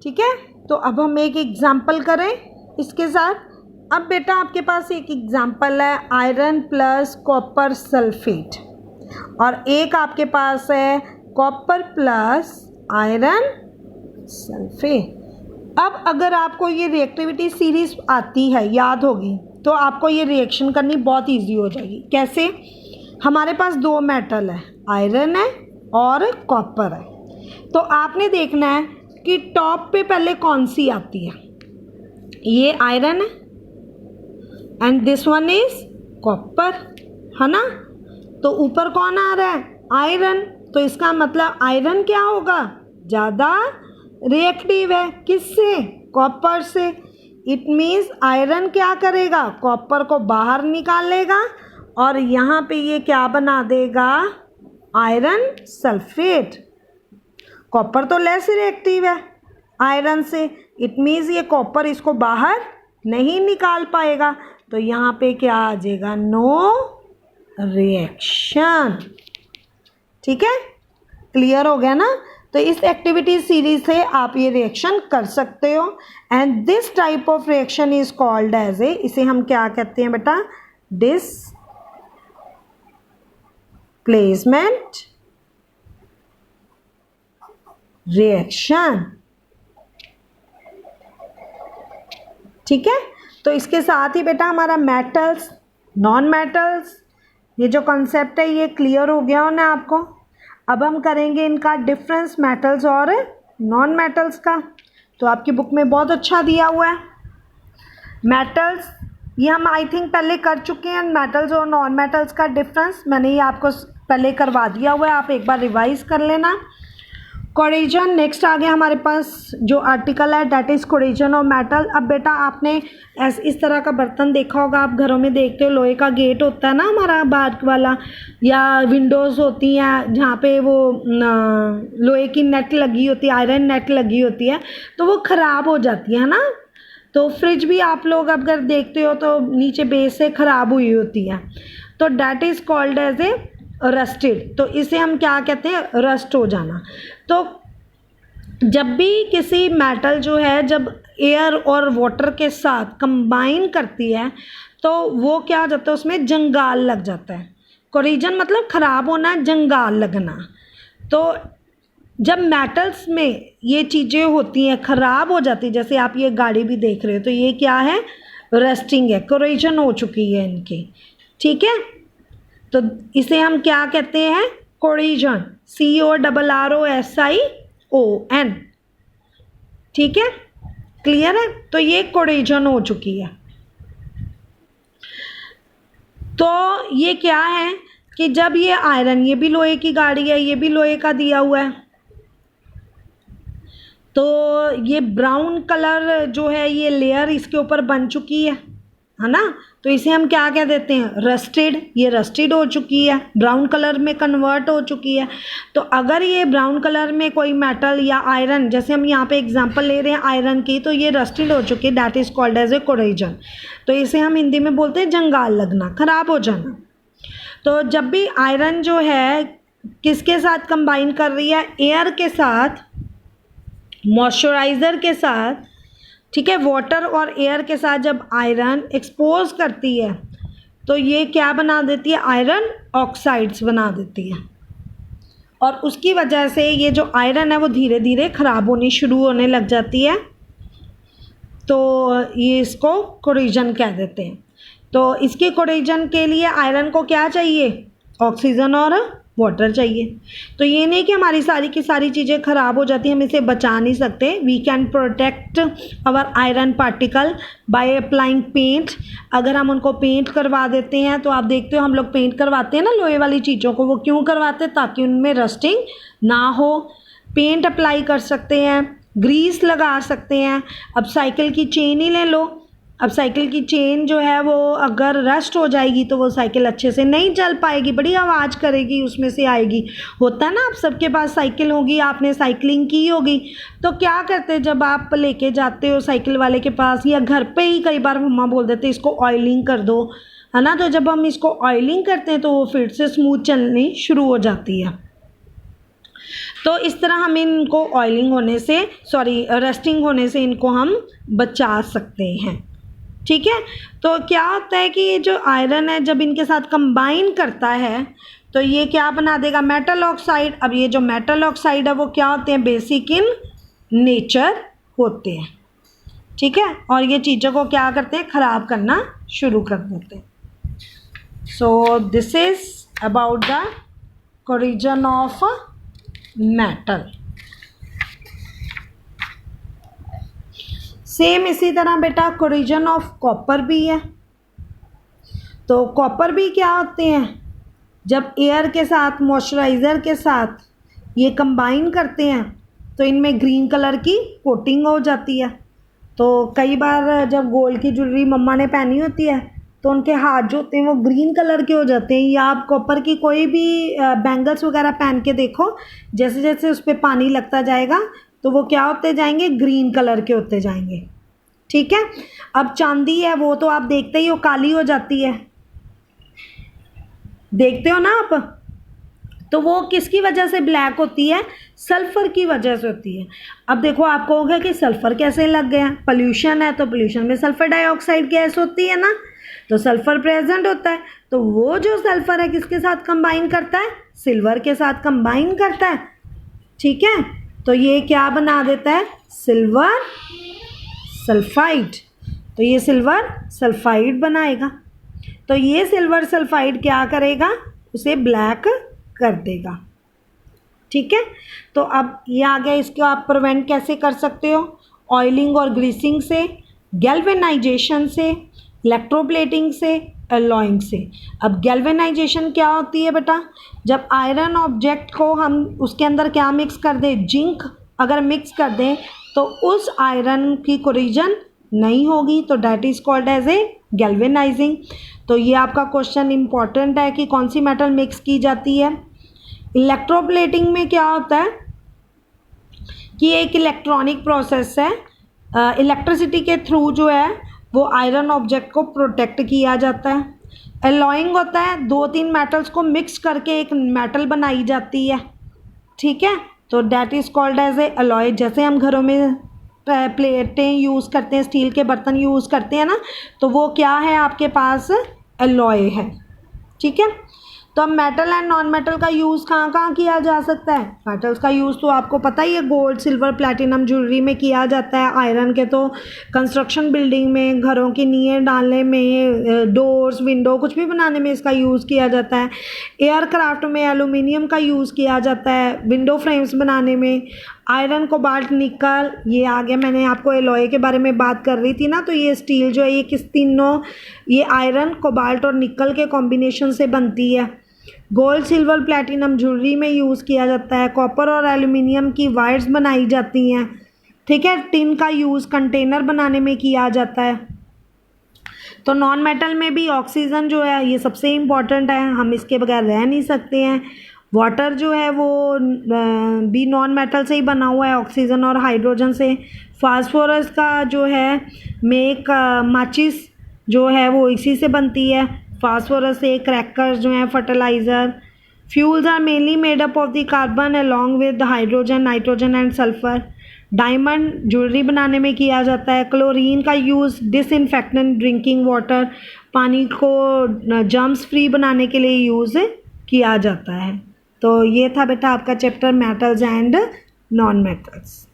ठीक है, तो अब हम एक एग्जाम्पल करें इसके साथ। अब बेटा आपके पास एक एग्जाम्पल है आयरन प्लस कॉपर सल्फेट, और एक आपके पास है कॉपर प्लस आयरन सल्फेट। अब अगर आपको ये रिएक्टिविटी सीरीज आती है, याद होगी, तो आपको ये रिएक्शन करनी बहुत इजी हो जाएगी। कैसे? हमारे पास दो मेटल है, आयरन है और कॉपर है। तो आपने देखना है कि टॉप पे पहले कौन सी आती है। ये आयरन है and this one is copper, है ना। तो ऊपर कौन आ रहा है? आयरन। तो इसका मतलब आयरन क्या होगा? ज़्यादा रिएक्टिव है। किससे? कॉपर से। इट मीन्स आयरन क्या करेगा? कॉपर को बाहर निकालेगा और यहाँ पे ये क्या बना देगा? Iron sulphate. कॉपर तो लेस रिएक्टिव है आयरन से, इट मीन्स ये कॉपर इसको बाहर नहीं निकाल पाएगा। तो यहाँ पे क्या आ जाएगा? No reaction. ठीक है, क्लियर हो गया ना। तो इस एक्टिविटी सीरीज से आप ये रिएक्शन कर सकते हो and this type of reaction is called as a, इसे हम क्या कहते हैं बेटा? Displacement reaction. ठीक है, तो इसके साथ ही बेटा हमारा मेटल्स नॉन मेटल्स ये जो कॉन्सेप्ट है ये क्लियर हो गया हो ना आपको। अब हम करेंगे इनका डिफरेंस मेटल्स और नॉन मेटल्स का। तो आपकी बुक में बहुत अच्छा दिया हुआ है मेटल्स, ये हम आई थिंक पहले कर चुके हैं। मेटल्स और नॉन मेटल्स का डिफरेंस मैंने ये आपको पहले करवा दिया हुआ है, आप एक बार रिवाइज कर लेना। कोरिजन नेक्स्ट आ गया हमारे पास, जो आर्टिकल है that is corrosion of metal. अब बेटा आपने इस तरह का बर्तन देखा होगा, आप घरों में देखते हो, लोहे का गेट होता है ना हमारा बाहर वाला, या विंडोज़ होती हैं जहाँ पे वो लोहे की नेट लगी होती है, आयरन नेट लगी होती है, तो वो ख़राब हो जाती है ना। तो फ्रिज भी आप लोग अगर देखते हो तो नीचे बेस से ख़राब हुई होती है, तो that is called as a rusted. तो इसे हम क्या कहते हैं? रस्ट हो जाना। तो जब भी किसी मेटल जो है जब एयर और वाटर के साथ कंबाइन करती है तो वो क्या हो जाता है? उसमें जंगाल लग जाता है। कोरिजन मतलब ख़राब होना, जंगाल लगना। तो जब मेटल्स में ये चीज़ें होती हैं, ख़राब हो जाती है, जैसे आप ये गाड़ी भी देख रहे हो, तो ये क्या है? रस्टिंग है, कोरिजन हो चुकी है इनकी। ठीक है, तो इसे हम क्या कहते हैं? कोरिजन। CORROSION। ठीक है, क्लियर है। तो ये कोरिजन हो चुकी है। तो ये क्या है कि जब ये आयरन, ये भी लोहे की गाड़ी है, ये भी लोहे का दिया हुआ है, तो ये ब्राउन कलर जो है ये लेयर इसके ऊपर बन चुकी है ना। तो इसे हम क्या कह देते हैं? रस्टेड। ये रस्टेड हो चुकी है, ब्राउन कलर में कन्वर्ट हो चुकी है। तो अगर ये ब्राउन कलर में कोई मेटल या आयरन, जैसे हम यहाँ पे एग्जांपल ले रहे हैं आयरन की, तो ये रस्टेड हो चुकी है, that is called as a corrosion. तो इसे हम हिंदी में बोलते हैं जंगाल लगना, ख़राब हो जाना। तो जब भी आयरन जो है किसके साथ कंबाइन कर रही है? एयर के साथ, मॉइस्चराइज़र के साथ, ठीक है, वाटर और एयर के साथ जब आयरन एक्सपोज करती है तो ये क्या बना देती है? आयरन ऑक्साइड्स बना देती है, और उसकी वजह से ये जो आयरन है वो धीरे धीरे ख़राब होनी शुरू होने लग जाती है। तो ये इसको कोरिजन कह देते हैं। तो इसके कोरिजन के लिए आयरन को क्या चाहिए? ऑक्सीजन और वाटर चाहिए। तो ये नहीं कि हमारी सारी की सारी चीज़ें ख़राब हो जाती हैं, हम इसे बचा नहीं सकते। We can protect our iron particle by applying paint. अगर हम उनको पेंट करवा देते हैं, तो आप देखते हो हम लोग पेंट करवाते हैं ना लोहे वाली चीज़ों को, वो क्यों करवाते हैं? ताकि उनमें रस्टिंग ना हो। पेंट अप्लाई कर सकते हैं, ग्रीस लगा सकते हैं। अब साइकिल की चेन ही ले लो, अब साइकिल की चेन जो है वो अगर रस्ट हो जाएगी तो वो साइकिल अच्छे से नहीं चल पाएगी, बड़ी आवाज़ करेगी, उसमें से आएगी। होता है ना, आप सबके पास साइकिल होगी, आपने साइकिलिंग की होगी, तो क्या करते हैं जब आप लेके जाते हो साइकिल वाले के पास, या घर पे ही कई बार मम्मा बोल देते इसको ऑयलिंग कर दो, है ना। तो जब हम इसको ऑयलिंग करते हैं तो वो फिर से स्मूथ चलनी शुरू हो जाती है। तो इस तरह हम इनको ऑयलिंग होने से रस्टिंग होने से इनको हम बचा सकते हैं। ठीक है, तो क्या होता है कि ये जो आयरन है जब इनके साथ कंबाइन करता है तो ये क्या बना देगा, मेटल ऑक्साइड। अब ये जो मेटल ऑक्साइड है वो क्या होते हैं, बेसिक इन नेचर होते हैं। ठीक है, और ये चीज़ों को क्या करते हैं, ख़राब करना शुरू कर देते हैं। So this is about the corrosion of metal. Same इसी तरह बेटा कोरिजन ऑफ कॉपर भी है। तो कॉपर भी क्या होते हैं, जब एयर के साथ मॉइस्चराइज़र के साथ ये कंबाइन करते हैं तो इनमें ग्रीन कलर की कोटिंग हो जाती है। तो कई बार जब गोल्ड की ज्वेलरी मम्मा ने पहनी होती है तो उनके हाथ जो होते हैं वो ग्रीन कलर के हो जाते हैं, या आप कॉपर की कोई भी बैंगल्स वगैरह पहन के देखो, जैसे जैसे उस पर पानी लगता जाएगा तो वो क्या होते जाएंगे, ग्रीन कलर के होते जाएंगे। ठीक है, अब चांदी है वो तो आप देखते ही हो काली हो जाती है, देखते हो ना आप, तो वो किसकी वजह से ब्लैक होती है, सल्फ़र की वजह से होती है। अब देखो आप कहोगे कि सल्फ़र कैसे लग गया, पोल्यूशन है तो पोल्यूशन में सल्फ़र डाइऑक्साइड गैस होती है ना, तो सल्फ़र प्रेजेंट होता है। तो वो जो सल्फ़र है किसके साथ कंबाइन करता है, सिल्वर के साथ कंबाइन करता है। ठीक है, तो ये क्या बना देता है, सिल्वर सल्फाइड। तो ये सिल्वर सल्फाइड बनाएगा। तो ये सिल्वर सल्फाइड क्या करेगा, उसे ब्लैक कर देगा। ठीक है, तो अब ये आ गया, इसको आप प्रिवेंट कैसे कर सकते हो, ऑयलिंग और ग्रीसिंग से, गैल्वेनाइजेशन से, इलेक्ट्रोप्लेटिंग से, एलॉइंग से। अब गैल्वेनाइजेशन क्या होती है बेटा, जब आयरन ऑब्जेक्ट को हम उसके अंदर क्या मिक्स कर दें, जिंक अगर मिक्स कर दें तो उस आयरन की कोरिजन नहीं होगी, तो that is called as a galvanising. तो ये आपका क्वेश्चन इंपॉर्टेंट है कि कौन सी मेटल मिक्स की जाती है। इलेक्ट्रोप्लेटिंग में क्या होता है कि एक इलेक्ट्रॉनिक प्रोसेस है, इलेक्ट्रिसिटी के थ्रू जो है वो आयरन ऑब्जेक्ट को प्रोटेक्ट किया जाता है। एलॉइंग होता है, 2-3 मेटल्स को मिक्स करके एक मेटल बनाई जाती है। ठीक है, तो that is called as a alloy. जैसे हम घरों में प्लेटें यूज़ करते हैं, स्टील के बर्तन यूज़ करते हैं ना, तो वो क्या है आपके पास, अलॉय है। ठीक है, तो अब मेटल एंड नॉन मेटल का यूज़ कहाँ कहाँ किया जा सकता है। मेटल्स का यूज़ तो आपको पता ही है, गोल्ड सिल्वर प्लैटिनम ज्वेलरी में किया जाता है। आयरन के तो कंस्ट्रक्शन बिल्डिंग में, घरों की नींवें डालने में, डोर्स विंडो कुछ भी बनाने में इसका यूज़ किया जाता है। एयरक्राफ्ट में एल्यूमिनियम का यूज़ किया जाता है, विंडो फ्रेम्स बनाने में। आयरन कोबाल्ट निकल, ये आगे मैंने आपको एलॉय के बारे में बात कर रही थी ना, तो ये स्टील जो है ये किस तीनों, ये आयरन कोबाल्ट और निकल के कॉम्बिनेशन से बनती है। गोल्ड सिल्वर प्लैटिनम ज्वेलरी में यूज़ किया जाता है। कॉपर और एल्यूमिनियम की वायर्स बनाई जाती हैं। ठीक है, टिन का यूज़ कंटेनर बनाने में किया जाता है। तो नॉन मेटल में भी ऑक्सीजन जो है ये सबसे इम्पॉर्टेंट है, हम इसके बगैर रह नहीं सकते हैं। वाटर जो है वो भी नॉन मेटल से ही बना हुआ है, ऑक्सीजन और हाइड्रोजन से। फास्फोरस का जो है मेक माचिस जो है वो इसी से बनती है, फास्फोरस से। क्रैकर्स जो हैं fertiliser. Fuels are mainly made up of the carbon along with hydrogen, nitrogen and sulphur. Diamond jewellery बनाने में किया जाता है। क्लोरीन का यूज़ डिसइंफेक्टेंट ड्रिंकिंग वाटर, पानी को जर्म्स फ्री बनाने के लिए यूज़ किया जाता है। तो ये था बेटा आपका chapter metals and non metals.